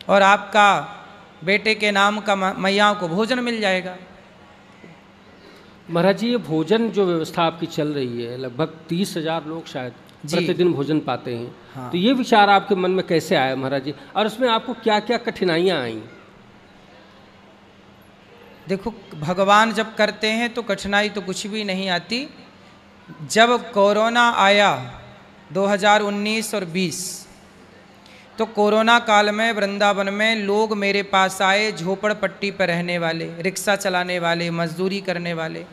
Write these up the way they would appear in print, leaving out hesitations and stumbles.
और आपका बेटे के नाम का मैया को भोजन मिल जाएगा। महाराज जी, ये भोजन जो व्यवस्था आपकी चल रही है, लगभग 30,000 लोग शायद प्रतिदिन भोजन पाते हैं। हाँ। तो ये विचार आपके मन में कैसे आया महाराज जी, और उसमें आपको क्या क्या कठिनाइयाँ आई? देखो, भगवान जब करते हैं तो कठिनाई तो कुछ भी नहीं आती। जब कोरोना आया 2019 और 20, तो कोरोना काल में वृंदावन में लोग मेरे पास आए, झोपड़पट्टी पर रहने वाले, रिक्शा चलाने वाले, मजदूरी करने वाले।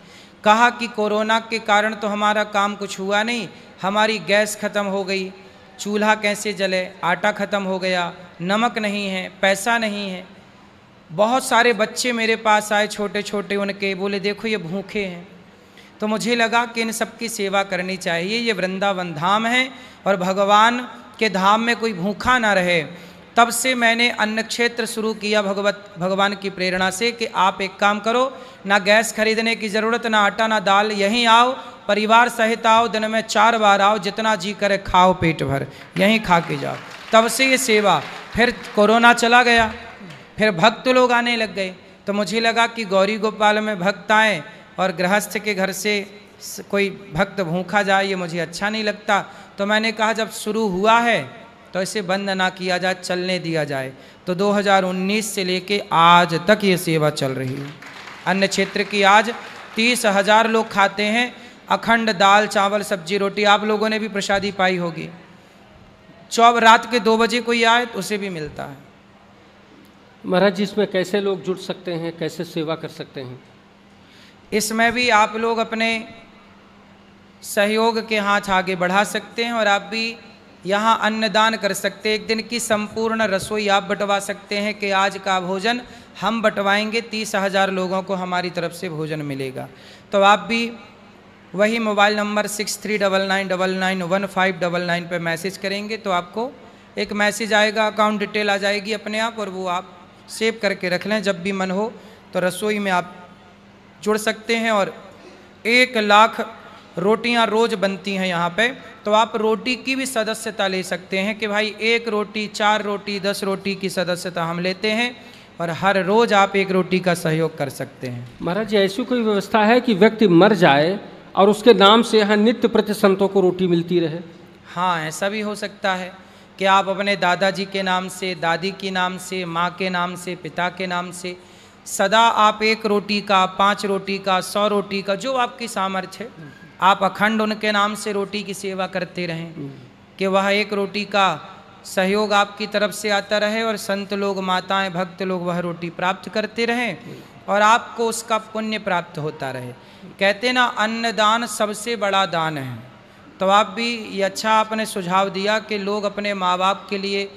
कहा कि कोरोना के कारण तो हमारा काम कुछ हुआ नहीं, हमारी गैस ख़त्म हो गई, चूल्हा कैसे जले, आटा ख़त्म हो गया, नमक नहीं है, पैसा नहीं है। बहुत सारे बच्चे मेरे पास आए, छोटे छोटे, उनके बोले देखो ये भूखे हैं। तो मुझे लगा कि इन सब की सेवा करनी चाहिए। ये वृंदावन धाम है और भगवान के धाम में कोई भूखा ना रहे। तब से मैंने अन्न क्षेत्र शुरू किया भगवान की प्रेरणा से कि आप एक काम करो, ना गैस खरीदने की ज़रूरत, ना आटा ना दाल, यहीं आओ, परिवार सहित आओ, दिन में 4 बार आओ, जितना जी करे खाओ पेट भर, यहीं खा के जाओ। तब से ये सेवा। फिर कोरोना चला गया, फिर भक्त लोग आने लग गए। तो मुझे लगा कि गौरी गोपाल में भक्त आए और गृहस्थ के घर से कोई भक्त भूखा जाए, ये मुझे अच्छा नहीं लगता। तो मैंने कहा जब शुरू हुआ है तो इसे बंद ना किया जाए, चलने दिया जाए। तो 2019 से लेके आज तक ये सेवा चल रही है। अन्न क्षेत्र की आज 30,000 लोग खाते हैं अखंड दाल चावल सब्जी रोटी। आप लोगों ने भी प्रसादी पाई होगी। रात के 2 बजे कोई आए तो उसे भी मिलता है। महाराज जी, इसमें कैसे लोग जुड़ सकते हैं, कैसे सेवा कर सकते हैं? इसमें भी आप लोग अपने सहयोग के हाथ आगे बढ़ा सकते हैं और आप भी यहाँ अन्नदान कर सकते हैं। एक दिन की संपूर्ण रसोई आप बंटवा सकते हैं कि आज का भोजन हम बंटवाएंगे, 30,000 लोगों को हमारी तरफ से भोजन मिलेगा। तो आप भी वही मोबाइल नंबर 6399991599 पर मैसेज करेंगे तो आपको एक मैसेज आएगा, अकाउंट डिटेल आ जाएगी अपने आप, और वो आप सेव करके रख लें। जब भी मन हो तो रसोई में आप जुड़ सकते हैं। और 1 लाख रोटियां रोज बनती हैं यहाँ पे, तो आप रोटी की भी सदस्यता ले सकते हैं कि भाई 1 रोटी, 4 रोटी, 10 रोटी की सदस्यता हम लेते हैं और हर रोज आप 1 रोटी का सहयोग कर सकते हैं। महाराज जी, ऐसी कोई व्यवस्था है कि व्यक्ति मर जाए और उसके नाम से यहाँ नित्य प्रति संतों को रोटी मिलती रहे? हाँ, ऐसा भी हो सकता है कि आप अपने दादाजी के नाम से, दादी के नाम से, माँ के नाम से, पिता के नाम से सदा आप 1 रोटी का, 5 रोटी का, 100 रोटी का, जो आपकी सामर्थ्य है, आप अखंड उनके नाम से रोटी की सेवा करते रहें कि वह 1 रोटी का सहयोग आपकी तरफ से आता रहे और संत लोग, माताएं, भक्त लोग वह रोटी प्राप्त करते रहें और आपको उसका पुण्य प्राप्त होता रहे। कहते ना, अन्नदान सबसे बड़ा दान है। तो आप भी ये अच्छा आपने सुझाव दिया कि लोग अपने माँ बाप के लिए,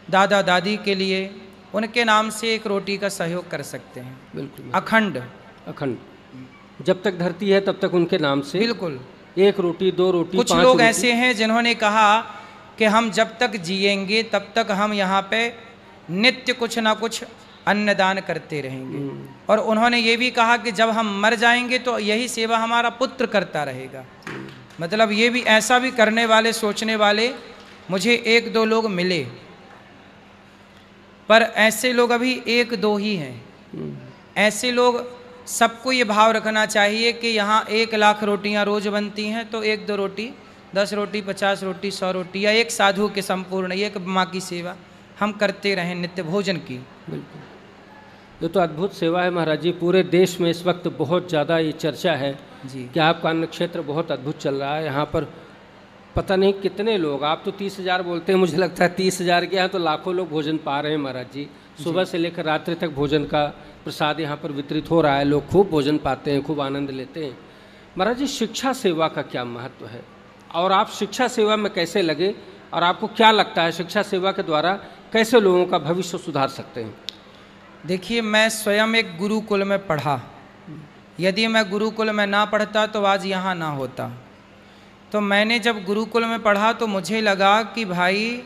दादा दादी के लिए उनके नाम से 1 रोटी का सहयोग कर सकते हैं। बिल्कुल, अखंड जब तक धरती है तब तक उनके नाम से बिल्कुल 1 रोटी, 2 रोटी, 5 कुछ लोग ऐसे हैं जिन्होंने कहा कि हम जब तक जिएंगे तब तक हम यहाँ पे नित्य कुछ ना कुछ अन्नदान करते रहेंगे। और उन्होंने ये भी कहा कि जब हम मर जाएंगे तो यही सेवा हमारा पुत्र करता रहेगा। मतलब ये भी, ऐसा भी करने वाले, सोचने वाले मुझे 1-2 लोग मिले, पर ऐसे लोग अभी 1-2 ही हैं। ऐसे लोग, सबको ये भाव रखना चाहिए कि यहाँ 1 लाख रोटियाँ रोज बनती हैं तो 1-2 रोटी, 10 रोटी, 50 रोटी, 100 रोटी या 1 साधु के संपूर्ण 1 माँ की सेवा हम करते रहें नित्य भोजन की। बिल्कुल, ये तो अद्भुत सेवा है महाराज जी। पूरे देश में इस वक्त बहुत ज़्यादा ये चर्चा है जी कि आपका अन्न क्षेत्र बहुत अद्भुत चल रहा है। यहाँ पर पता नहीं कितने लोग, आप तो 30,000 बोलते हैं, मुझे लगता है 30,000 के यहाँ तो लाखों लोग भोजन पा रहे हैं महाराज जी। सुबह से लेकर रात्रि तक भोजन का प्रसाद यहाँ पर वितरित हो रहा है, लोग खूब भोजन पाते हैं, खूब आनंद लेते हैं। महाराज जी, शिक्षा सेवा का क्या महत्व है और आप शिक्षा सेवा में कैसे लगे और आपको क्या लगता है शिक्षा सेवा के द्वारा कैसे लोगों का भविष्य सुधार सकते हैं? देखिए, मैं स्वयं एक गुरुकुल में पढ़ा। यदि मैं गुरुकुल में ना पढ़ता तो आज यहाँ ना होता। तो मैंने जब गुरुकुल में पढ़ा तो मुझे लगा कि भाई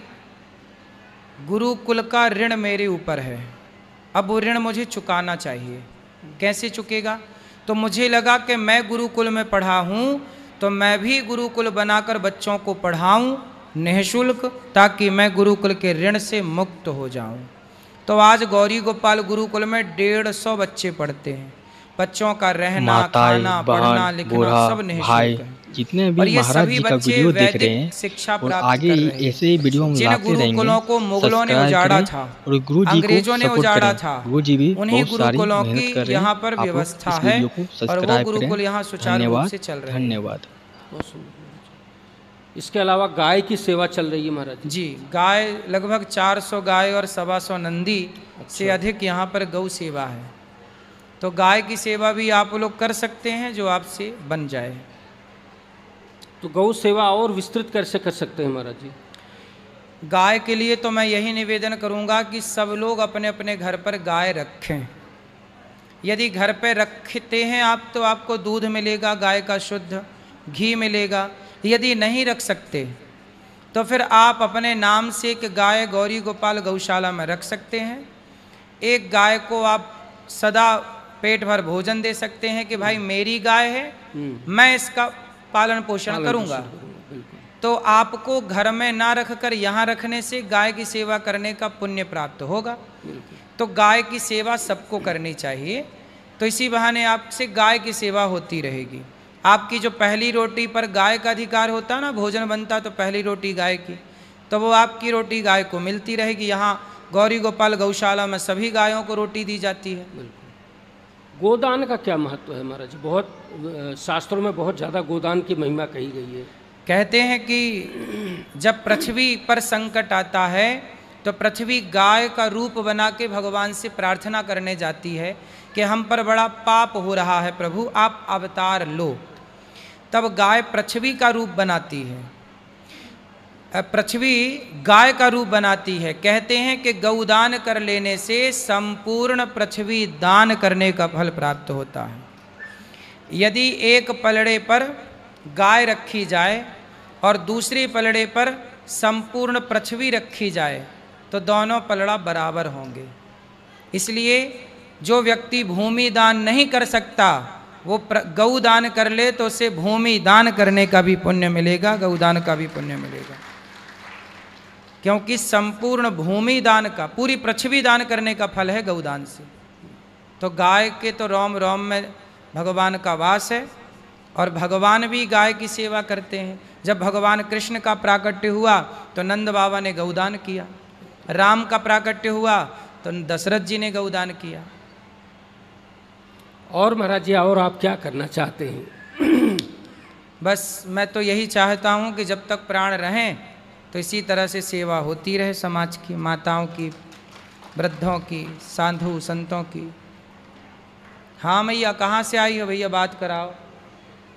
गुरुकुल का ऋण मेरे ऊपर है, अब वो ऋण मुझे चुकाना चाहिए। कैसे चुकेगा? तो मुझे लगा कि मैं गुरुकुल में पढ़ा हूँ तो मैं भी गुरुकुल बनाकर बच्चों को पढ़ाऊँ निःशुल्क, ताकि मैं गुरुकुल के ऋण से मुक्त हो जाऊँ। तो आज गौरी गोपाल गुरुकुल में 150 बच्चे पढ़ते हैं। बच्चों का रहना, खाना, पढ़ना, लिखना सब निःशुल्क है। जितने भी महाराज जी का वीडियो देख रहे हैं शिक्षा और प्राप्त आगे कर रहे हैं। ऐसे ही वीडियो हम जिन लाते गुरुकुलों को रहेंगे, मुगलों ने सब्सक्राइब उजाड़ा करें था, और गुरु जी को अंग्रेजों ने सपोर्ट उजाड़ा करें। था, गुरु जी भी उन्हीं बहुत सारी गुरुकुलों मेहनत की कर रहे हैं। यहाँ पर आप लोग व्यवस्था इस है वीडियो को और वो सब्सक्राइब गुरुकुल करें। यहाँ सुचारू रूप से चल रहे हैं। धन्यवाद। इसके अलावा गाय की सेवा चल रही है महाराज जी। गाय लगभग 400 गाय और 125 नंदी से अधिक यहाँ पर गौ सेवा है। तो गाय की सेवा भी आप लोग कर सकते हैं जो आपसे बन जाए। तो गौ सेवा और विस्तृत कैसे कर सकते हैं महाराज जी? गाय के लिए तो मैं यही निवेदन करूंगा कि सब लोग अपने अपने घर पर गाय रखें। यदि घर पर रखते हैं आप तो आपको दूध मिलेगा, गाय का शुद्ध घी मिलेगा। यदि नहीं रख सकते तो फिर आप अपने नाम से एक गाय गौरी गोपाल गौशाला में रख सकते हैं। एक गाय को आप सदा पेट भर भोजन दे सकते हैं कि भाई मेरी गाय है, मैं इसका पालन पोषण करूंगा। तो आपको घर में ना रखकर यहाँ रखने से गाय की सेवा करने का पुण्य प्राप्त होगा। तो गाय की सेवा सबको करनी चाहिए। तो इसी बहाने आपसे गाय की सेवा होती रहेगी। आपकी जो पहली रोटी पर गाय का अधिकार होता ना, भोजन बनता तो पहली रोटी गाय की, तो वो आपकी रोटी गाय को मिलती रहेगी। यहाँ गौरी गोपाल गौशाला में सभी गायों को रोटी दी जाती है। गोदान का क्या महत्व है महाराज? बहुत शास्त्रों में बहुत ज़्यादा गोदान की महिमा कही गई है। कहते हैं कि जब पृथ्वी पर संकट आता है तो पृथ्वी गाय का रूप बना के भगवान से प्रार्थना करने जाती है कि हम पर बड़ा पाप हो रहा है, प्रभु आप अवतार लो। तब गाय पृथ्वी का रूप बनाती है, पृथ्वी गाय का रूप बनाती है। कहते हैं कि गौदान कर लेने से संपूर्ण पृथ्वी दान करने का फल प्राप्त होता है। यदि एक पलड़े पर गाय रखी जाए और दूसरे पलड़े पर संपूर्ण पृथ्वी रखी जाए तो दोनों पलड़ा बराबर होंगे। इसलिए जो व्यक्ति भूमि दान नहीं कर सकता वो गौ दान कर ले तो उसे भूमि दान करने का भी पुण्य मिलेगा, गौदान का भी पुण्य मिलेगा। क्योंकि संपूर्ण भूमि दान का, पूरी पृथ्वी दान करने का फल है गौदान से। तो गाय के तो रोम रोम में भगवान का वास है और भगवान भी गाय की सेवा करते हैं। जब भगवान कृष्ण का प्राकट्य हुआ तो नंद बाबा ने गौदान किया, राम का प्राकट्य हुआ तो दशरथ जी ने गौदान किया। और महाराज जी और आप क्या करना चाहते हैं? बस मैं तो यही चाहता हूँ कि जब तक प्राण रहें तो इसी तरह से सेवा होती रहे समाज की, माताओं की, वृद्धों की, साधु संतों की। हाँ भैया, कहाँ से आई हो भैया? बात कराओ।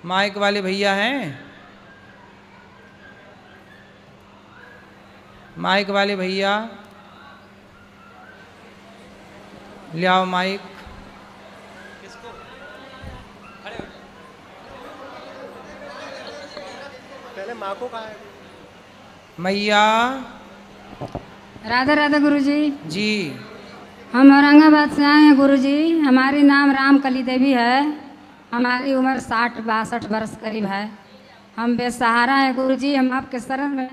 माइक वाले भैया हैं? माइक वाले भैया ले आओ माइक। पहले माँ को कहा है? मैया। राधा राधा गुरुजी। जी। हम औरंगाबाद से आए हैं गुरुजी। हमारी नाम रामकली देवी है। हमारी उम्र 60-62 वर्ष करीब है। हम बेसहारा हैं गुरुजी। हम आपके शरण में।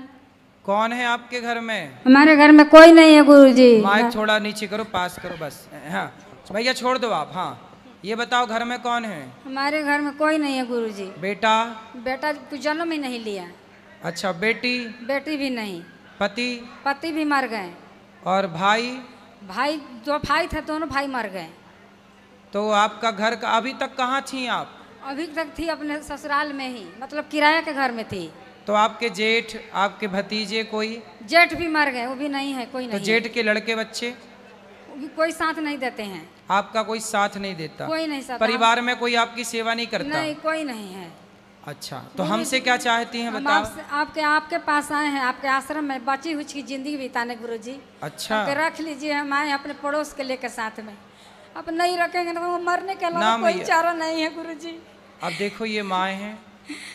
कौन है आपके घर में? हमारे घर में कोई नहीं है गुरुजी। माइक थोड़ा नीचे करो, पास करो बस। हाँ भैया छोड़ दो आप। हाँ ये बताओ घर में कौन है? हमारे घर में कोई नहीं है गुरुजी। बेटा? बेटा जन्म ही नहीं लिया। अच्छा। बेटी? बेटी भी नहीं। पति? पति भी मर गए। और भाई? भाई जो भाई थे दोनों भाई मर गए। तो आपका घर का अभी तक कहाँ थी आप? अभी तक थी अपने ससुराल में ही, मतलब किराए के घर में थी। तो आपके जेठ, आपके भतीजे कोई? जेठ भी मर गए, वो भी नहीं है, कोई नहीं। तो जेठ के लड़के बच्चे? कोई साथ नहीं देते हैं। आपका कोई साथ नहीं देता? कोई नहीं साथ। परिवार में कोई आपकी सेवा नहीं करता? नहीं, कोई नहीं है। अच्छा, तो हमसे क्या चाहती हैं बताओ? आपके पास आए हैं, आपके आश्रम में बची हुई की जिंदगी बिताने गुरुजी। अच्छा। रख लीजिए, हम आए अपने पड़ोस के लेकर साथ में। अब नहीं रखेंगे तो वो मरने के अलावा कोई चारा नहीं है गुरुजी। अब देखो ये माँ है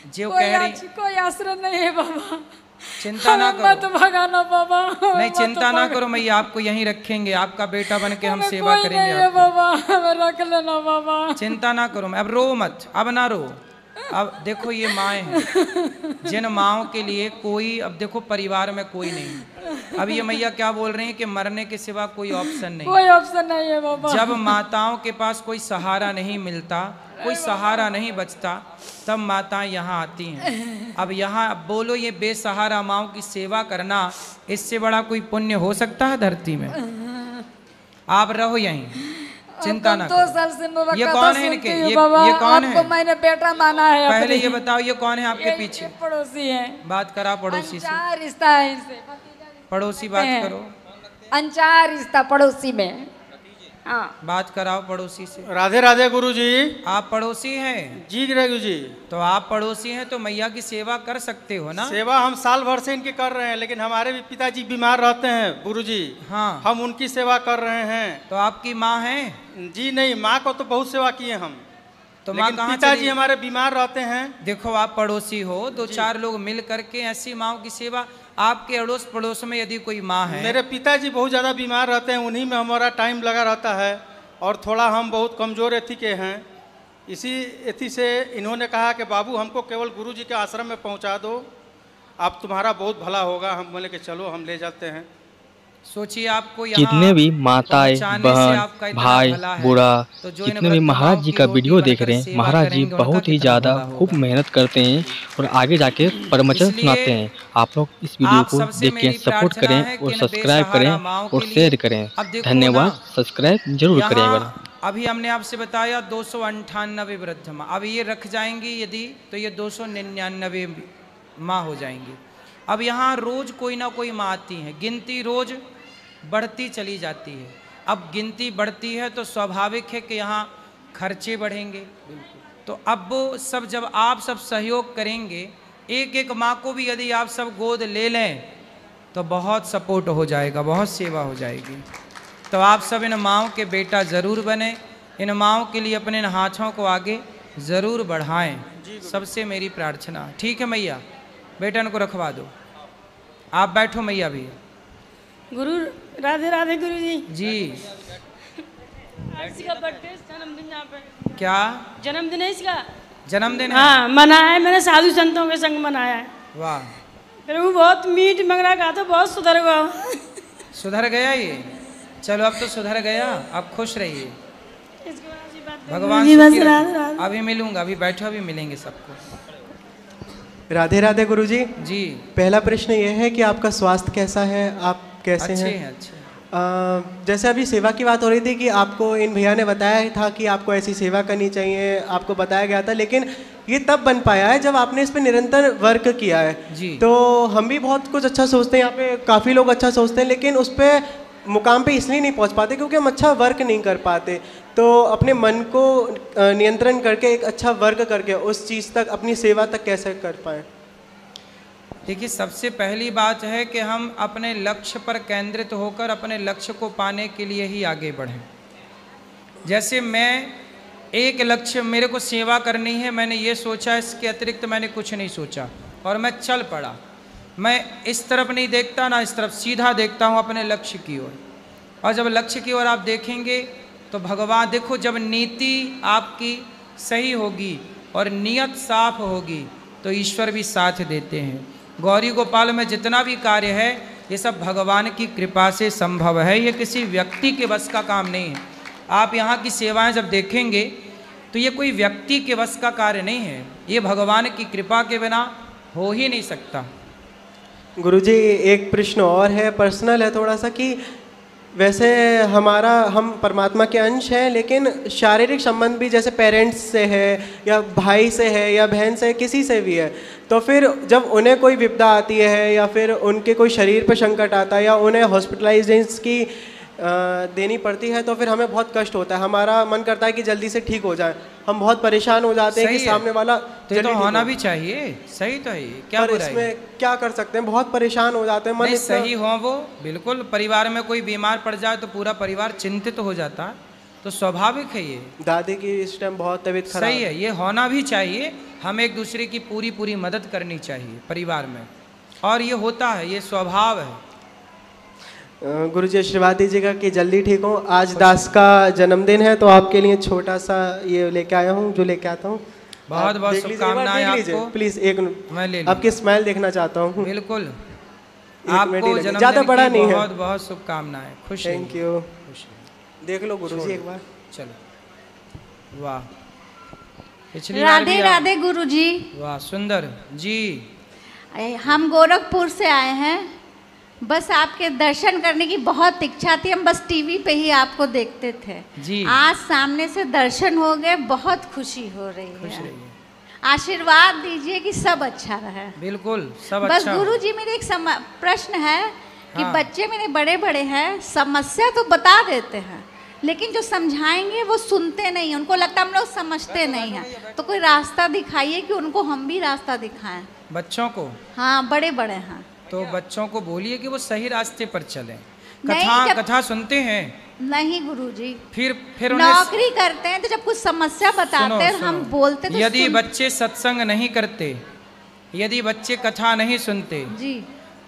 जो कह रही कोई आश्रय नहीं है बाबा। चिंता ना करो, मत भगाना बाबा। नहीं चिंता ना करो मैया, आपको यहीं रखेंगे, आपका बेटा बन के हम सेवा करेंगे बाबा। रख लेना बाबा। चिंता ना करो, अब रो मत, अब ना रो। अब देखो ये माएँ हैं, जिन माओं के लिए कोई, अब देखो परिवार में कोई नहीं, अब ये मैया क्या बोल रही हैं कि मरने के सिवा कोई ऑप्शन नहीं, कोई ऑप्शन नहीं है बाबा। जब माताओं के पास कोई सहारा नहीं मिलता, कोई सहारा नहीं बचता, तब माताएं यहाँ आती हैं। अब यहाँ अब बोलो ये बेसहारा माओं की सेवा करना, इससे बड़ा कोई पुण्य हो सकता है धरती में? आप रहो यहीं, चिंता ना करो। 2 साल से मैं ये कथा कौन है सुनती इनके? हूँ ये बाबा, कौन है? आपको मैंने बेटा माना है। पहले ये बताओ ये कौन है आपके पीछे? पड़ोसी है। बात करा पड़ोसी से, अनचाहा रिश्ता है इनसे। पड़ोसी बात करो, अनचाहा रिश्ता पड़ोसी में। हाँ, बात कराओ पड़ोसी से। राधे राधे गुरुजी। आप पड़ोसी हैं? जी गुरुजी। तो आप पड़ोसी हैं तो मैया की सेवा कर सकते हो ना? सेवा हम साल भर से इनकी कर रहे हैं, लेकिन हमारे भी पिताजी बीमार रहते हैं गुरुजी। हाँ, हम उनकी सेवा कर रहे हैं। तो आपकी माँ है? जी नहीं, माँ को तो बहुत सेवा किए हम, तो माँ कहाँ पिताजी चली? हमारे बीमार रहते हैं। देखो आप पड़ोसी हो, 2-4 लोग मिल करके ऐसी माँओं की सेवा, आपके अड़ोस पड़ोस में यदि कोई माँ है। मेरे पिताजी बहुत ज़्यादा बीमार रहते हैं, उन्हीं में हमारा टाइम लगा रहता है, और थोड़ा हम बहुत कमज़ोर एथी के हैं। इसी एथी से इन्होंने कहा कि बाबू हमको केवल गुरुजी के आश्रम में पहुंचा दो, आप तुम्हारा बहुत भला होगा। हम बोले कि चलो हम ले जाते हैं। सोचिए आपको यहाँ जितने भी माताएं, पहुंचाने से बहन, आपका इतना भाई, भला है, बूढ़ा, तो जो इन जितने भी वृद्ध महाराज माँओं जी की का रोटी वीडियो देख बनकर रहे हैं, सेवा महाराज जी करेंगे, उनका बहुत ही कितना ज़्यादा भला खूब होगा। मेहनत करते हैं और आगे जाके प्रवचन इसलिए सुनाते हैं। आप लोग इस वीडियो आप को सबसे देख के मेरी सपोर्ट प्रार्थना करें है कि और इन सब्सक्राइब बेसहारा करें माँओं और के लिए- शेयर करें। अब देखो धन्यवाद, ना, सब्सक्राइब जरूर करें। यहाँ अभी हमने आपसे बताया 298 वृद्ध माँ, अब ये रख जाएंगी यदि, तो ये 299 माँ हो जाएंगी। अब यहाँ रोज कोई ना कोई माँ आती है, गिनती रोज बढ़ती चली जाती है। अब गिनती बढ़ती है तो स्वाभाविक है कि यहाँ खर्चे बढ़ेंगे। तो अब वो सब जब आप सब सहयोग करेंगे, एक एक माँ को भी यदि आप सब गोद ले लें तो बहुत सपोर्ट हो जाएगा, बहुत सेवा हो जाएगी। तो आप सब इन माँओं के बेटा ज़रूर बने, इन माँओं के लिए अपने इन हाथों को आगे ज़रूर बढ़ाएं, सबसे मेरी प्रार्थना। ठीक है मैया, बेटन को रखवा दो। आप बैठो मैया भी। गुरु राधे राधे गुरु जी। जी इसका बर्थडे जन्मदिन यहाँ पे। क्या जन्मदिन है इसका? जन्मदिन है? हाँ, मनाया है मैंने, साधु संतों के संग मनाया है। वाह, प्रभु बहुत मीठ मंगरा कहा था, बहुत सुधर गया। सुधर गया ये? चलो अब तो सुधर गया, अब खुश रहिए। भगवान जी, बस सुखी राधे रखे। राधे। अभी मिलूंगा, अभी बैठो, अभी मिलेंगे सबको। राधे राधे गुरुजी। जी, पहला प्रश्न ये है कि आपका स्वास्थ्य कैसा है, आप कैसे अच्छे हैं? हैं, अच्छे हैं। जैसे अभी सेवा की बात हो रही थी कि आपको इन भैया ने बताया था कि आपको ऐसी सेवा करनी चाहिए, आपको बताया गया था, लेकिन ये तब बन पाया है जब आपने इस पर निरंतर वर्क किया है। जी। तो हम भी बहुत कुछ अच्छा सोचते हैं, यहाँ पे काफ़ी लोग अच्छा सोचते हैं, लेकिन उस पर मुकाम पे इसलिए नहीं पहुँच पाते क्योंकि हम अच्छा वर्क नहीं कर पाते। तो अपने मन को नियंत्रण करके एक अच्छा वर्क करके उस चीज़ तक, अपनी सेवा तक कैसे कर पाएँ? देखिए, सबसे पहली बात है कि हम अपने लक्ष्य पर केंद्रित होकर अपने लक्ष्य को पाने के लिए ही आगे बढ़ें। जैसे मैं एक लक्ष्य, मेरे को सेवा करनी है, मैंने ये सोचा, इसके अतिरिक्त मैंने कुछ नहीं सोचा और मैं चल पड़ा। मैं इस तरफ नहीं देखता ना इस तरफ, सीधा देखता हूँ अपने लक्ष्य की ओर। और जब लक्ष्य की ओर आप देखेंगे तो भगवान, देखो जब नीति आपकी सही होगी और नियत साफ होगी तो ईश्वर भी साथ देते हैं। गौरी गोपाल में जितना भी कार्य है ये सब भगवान की कृपा से संभव है, ये किसी व्यक्ति के बस का काम नहीं है। आप यहाँ की सेवाएं जब देखेंगे तो ये कोई व्यक्ति के बस का कार्य नहीं है, ये भगवान की कृपा के बिना हो ही नहीं सकता। गुरुजी, एक प्रश्न और है, पर्सनल है थोड़ा सा, कि वैसे हम परमात्मा के अंश हैं, लेकिन शारीरिक संबंध भी जैसे पेरेंट्स से है या भाई से है या बहन से, किसी से भी है, तो फिर जब उन्हें कोई विपदा आती है या फिर उनके कोई शरीर पर संकट आता है या उन्हें हॉस्पिटलाइजेशन की देनी पड़ती है, तो फिर हमें बहुत कष्ट होता है। हमारा मन करता है कि जल्दी से ठीक हो जाए, हम बहुत परेशान हो जाते हैं कि सामने वाला तो ये तो होना भी चाहिए, सही तो है, क्या पर इसमें क्या कर सकते हैं, बहुत परेशान हो जाते हैं। मन सही हो वो, बिल्कुल। परिवार में कोई बीमार पड़ जाए तो पूरा परिवार चिंतित हो जाता है, तो स्वाभाविक है ये। दादी की इस टाइम बहुत तबीयत खराब सही है, ये होना भी चाहिए। हम एक दूसरे की पूरी मदद करनी चाहिए परिवार में, और ये होता है, ये स्वभाव है। गुरुजी आशीर्वाद दीजिएगा कि जल्दी ठीक हो। आज दास का जन्मदिन है तो आपके लिए छोटा सा ये लेके आया हूँ, जो लेके आता हूँ। बहुत बहुत देख लीजिए, एक बार शुभकामनाएं देख लीजिए, आपको। प्लीज एक मैं ले लूं। आपकी स्माइल देखना चाहता हूँ। बिल्कुल, मिनट ही आपको लगे। जन्मदिन ज़्यादा बड़ा की नहीं है। बहुत बहुत शुभकामनाएं। खुश रहिए। Thank you. खुश रहिए। देख लो गुरुजी एक बार। चलो, वाह, पिछली बार राधे भी राधे गुरुजी। वाह, सुंदर जी। हम गोरखपुर से आए हैं, बस आपके दर्शन करने की बहुत इच्छा थी। हम बस टीवी पे ही आपको देखते थे जी। आज सामने से दर्शन हो गए, बहुत खुशी हो रही खुश है। रहिए। आशीर्वाद दीजिए कि सब अच्छा रहे। बिल्कुल, सब बस अच्छा हो। गुरुजी मेरे एक प्रश्न है कि हाँ। बच्चे मेरे बड़े बड़े हैं, समस्या तो बता देते हैं लेकिन जो समझाएंगे वो सुनते नहीं, उनको लगता हम लोग समझते नहीं हैं। तो कोई रास्ता दिखाइए कि उनको हम भी रास्ता दिखाएं। बच्चों को, हाँ, बड़े बड़े हैं। तो बच्चों को बोलिए कि वो सही रास्ते पर चलें। नहीं, कथा सुनते हैं, नहीं गुरुजी, फिर उन्हें नौकरी करते हैं तो जब कुछ समस्या बताते हैं हम बोलते तो यदि बच्चे सत्संग नहीं करते, यदि बच्चे कथा नहीं सुनते जी,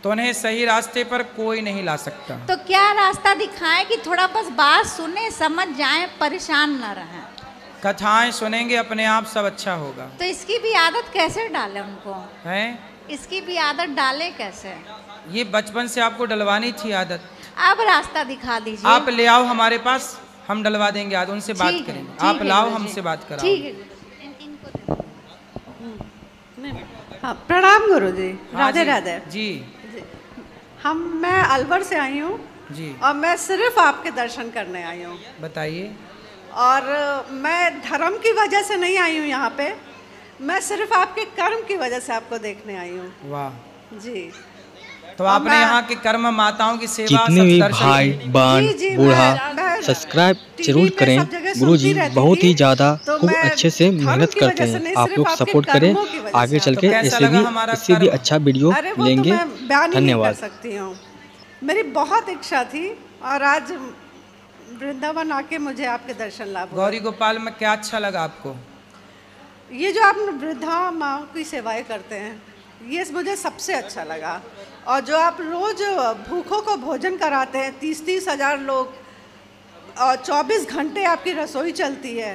तो उन्हें सही रास्ते पर कोई नहीं ला सकता। तो क्या रास्ता दिखाएं कि थोड़ा बस बात सुने, समझ जाएं, परेशान न रहें। कथाएं सुनेंगे अपने आप सब अच्छा होगा। तो इसकी भी आदत कैसे डालें उनको? हैं? इसकी भी आदत डाले कैसे? ये बचपन से आपको डलवानी थी आदत। अब रास्ता दिखा दीजिए। आप ले आओ हमारे पास, हम डलवा देंगे आदत, उनसे बात ठीक है, करेंगे। ठीक आप है लाओ, गुरुजी। हमसे बात कराओ। ठीक है। हाँ, प्रणाम गुरुजी। हाँ राधे जी, राधे जी मैं अलवर से आई हूँ जी। और मैं सिर्फ आपके दर्शन करने आई हूँ। बताइए। और मैं धर्म की वजह से नहीं आई हूँ यहाँ पे, मैं सिर्फ आपके कर्म की वजह से आपको देखने आई हूँ। वाह जी, तो आपने यहाँ के कर्म माताओं की सेवा जितने सब भी दर्शन भाई किए। बहन जी, जी, बूढ़ा मैं सब्सक्राइब टीवी जरूर पे करें। सब जगह गुरुजी सुनती रहती बहुत थी, ही ज़्यादा तो खूब मैं अच्छे से धर्म मेहनत की करते वजह से हैं। नहीं, आप सिर्फ लोग आपके सपोर्ट करें, कर्मों की वजह आगे से चल तो के कैसा ऐसे लगा भी हमारा इससे भी कर्म? अच्छा वीडियो अरे वो लेंगे। तो मैं बयान ही नहीं कर धन्यवाद। सकती हूँ। मेरी बहुत इच्छा थी और आज वृंदावन आके मुझे आपके दर्शन लाभ हुए। गौरी गोपाल में क्या अच्छा लगा आपको? ये जो आप वृद्धा माँ की सेवाएं करते हैं, ये मुझे सबसे अच्छा लगा। और जो आप रोज भूखों को भोजन कराते हैं, 30-30 हज़ार लोग, और 24 घंटे आपकी रसोई चलती है,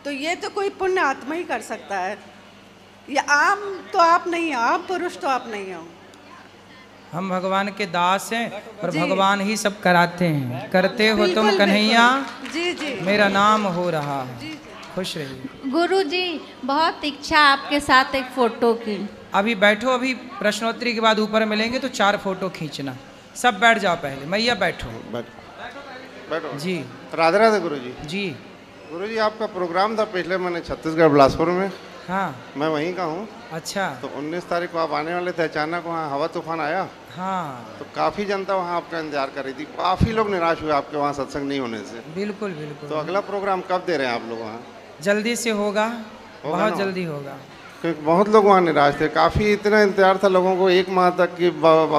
तो ये तो कोई पुण्य आत्मा ही कर सकता है। ये आम तो आप नहीं हो, आम पुरुष तो आप नहीं हो। हम भगवान के दास हैं और जी। भगवान ही सब कराते हैं। करते हो तुम बिल्कुल, कन्हैया, बिल्कुल। जी जी मेरा नाम हो रहा है। खुश रहिए। गुरुजी, बहुत इच्छा आपके साथ एक फोटो की। अभी बैठो, अभी प्रश्नोत्तरी के बाद ऊपर मिलेंगे तो 4 फोटो खींचना। सब बैठ जाओ पहले, मैया बैठो। बैठो जी राधे राधे गुरुजी। जी। गुरुजी आपका प्रोग्राम था पिछले महीने छत्तीसगढ़ बिलासपुर में, हाँ मैं वहीं का हूँ। अच्छा। तो 19 तारीख को आप आने वाले थे, अचानक वहाँ हवा तूफान आया, हाँ तो काफ़ी जनता वहाँ आपका इंतजार कर रही थी। काफ़ी लोग निराश हुए आपके वहाँ सत्संग नहीं होने से। बिल्कुल बिल्कुल। तो अगला प्रोग्राम कब दे रहे हैं आप लोग वहाँ? जल्दी से होगा, बहुत ना? जल्दी होगा। क्योंकि बहुत लोग वहाँ निराश थे, काफ़ी इतना इंतजार था लोगों को 1 माह तक कि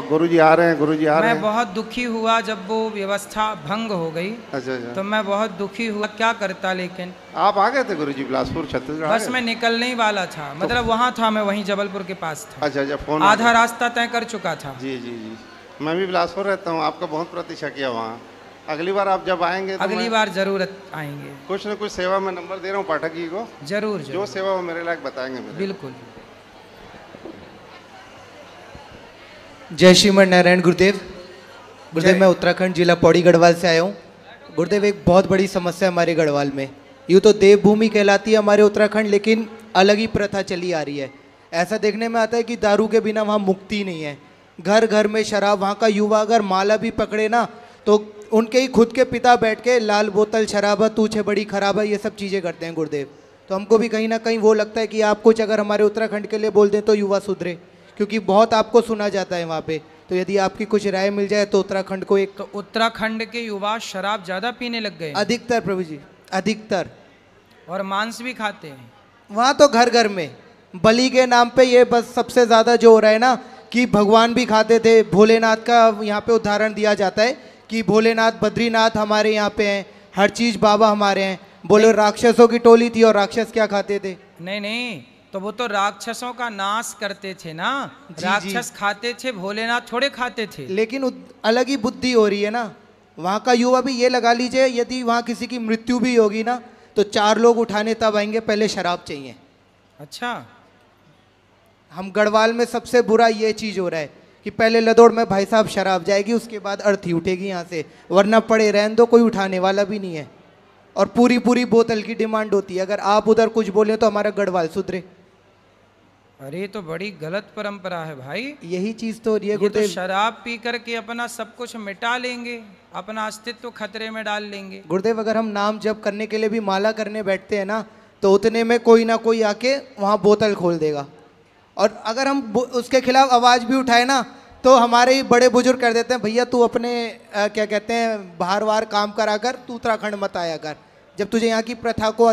गुरुजी आ रहे हैं, गुरुजी आ रहे मैं हैं। बहुत दुखी हुआ जब वो व्यवस्था भंग हो गई, अच्छा अच्छा। तो मैं बहुत दुखी हुआ। क्या करता, लेकिन आप आ गए थे गुरुजी बिलासपुर छत्तीसगढ़? बस मैं निकलने ही वाला था, मतलब वहाँ था, मैं वहीं जबलपुर के पास था। अच्छा अच्छा। फोन आधा रास्ता तय कर चुका था। जी जी जी, मैं भी बिलासपुर रहता हूँ, आपका बहुत प्रतीक्षा किया वहाँ। अगली बार आप जब आएंगे तो अगली बार जरूर आएंगे। कुछ न कुछ सेवा में नंबर दे रहा हूँ पाठक जी को, जरूर जो जरूर। सेवा वो मेरे लायक बताएंगे मेरे। बिल्कुल। जय श्रीमन नारायण गुरुदेव। गुरुदेव, मैं उत्तराखंड जिला पौड़ी गढ़वाल से आया हूँ। गुरुदेव, एक बहुत बड़ी समस्या हमारे गढ़वाल में, यूँ तो देवभूमि कहलाती है हमारे उत्तराखंड, लेकिन अलग ही प्रथा चली आ रही है। ऐसा देखने में आता है कि दारू के बिना वहाँ मुक्ति नहीं है। घर घर में शराब। वहाँ का युवा अगर माला भी पकड़े ना, तो उनके ही खुद के पिता बैठ के लाल बोतल शराब, तू छे बड़ी खराब है, ये सब चीज़ें करते हैं गुरुदेव। तो हमको भी कहीं ना कहीं वो लगता है कि आप कुछ अगर हमारे उत्तराखंड के लिए बोल दें तो युवा सुधरे, क्योंकि बहुत आपको सुना जाता है वहाँ पे। तो यदि आपकी कुछ राय मिल जाए तो उत्तराखंड को एक। तो उत्तराखंड के युवा शराब ज़्यादा पीने लग गए, अधिकतर प्रभु जी, अधिकतर। और मांस भी खाते हैं। वहाँ तो घर घर में बलि के नाम पे ये बस सबसे ज़्यादा जो हो रहा है ना, कि भगवान भी खाते थे। भोलेनाथ का यहाँ पे उदाहरण दिया जाता है कि भोलेनाथ, बद्रीनाथ हमारे यहाँ पे हैं, हर चीज़ बाबा हमारे हैं। बोले राक्षसों की टोली थी, और राक्षस क्या खाते थे? नहीं नहीं, तो वो तो राक्षसों का नाश करते थे ना। जी, राक्षस खाते थे, भोलेनाथ थोड़े खाते थे। लेकिन अलग ही बुद्धि हो रही है ना वहाँ का युवा भी। ये लगा लीजिए, यदि वहाँ किसी की मृत्यु भी होगी ना, तो 4 लोग उठाने तब आएंगे, पहले शराब चाहिए। अच्छा, हम गढ़वाल में सबसे बुरा ये चीज़ हो रहा है कि पहले लदौड़ में भाई साहब शराब जाएगी, उसके बाद अर्थी उठेगी यहाँ से, वरना पड़े रहने दो, कोई उठाने वाला भी नहीं है। और पूरी पूरी बोतल की डिमांड होती है, अगर आप उधर कुछ बोले तो हमारा गढ़वाल सुधरे। अरे ये तो बड़ी गलत परंपरा है भाई। यही चीज़ तो ये तो शराब पी करके अपना सब कुछ मिटा लेंगे, अपना अस्तित्व खतरे में डाल लेंगे। गुरुदेव, अगर हम नाम जप करने के लिए भी माला करने बैठते हैं ना, तो उतने में कोई ना कोई आके वहाँ बोतल खोल देगा, और अगर हम उसके खिलाफ आवाज़ भी उठाए ना, तो हमारे ही बड़े बुजुर्ग कर देते हैं, भैया तू अपने क्या कहते हैं बाहर वार काम करा कर, तू उत्तराखंड मत आया कर, जब तुझे यहाँ की प्रथा को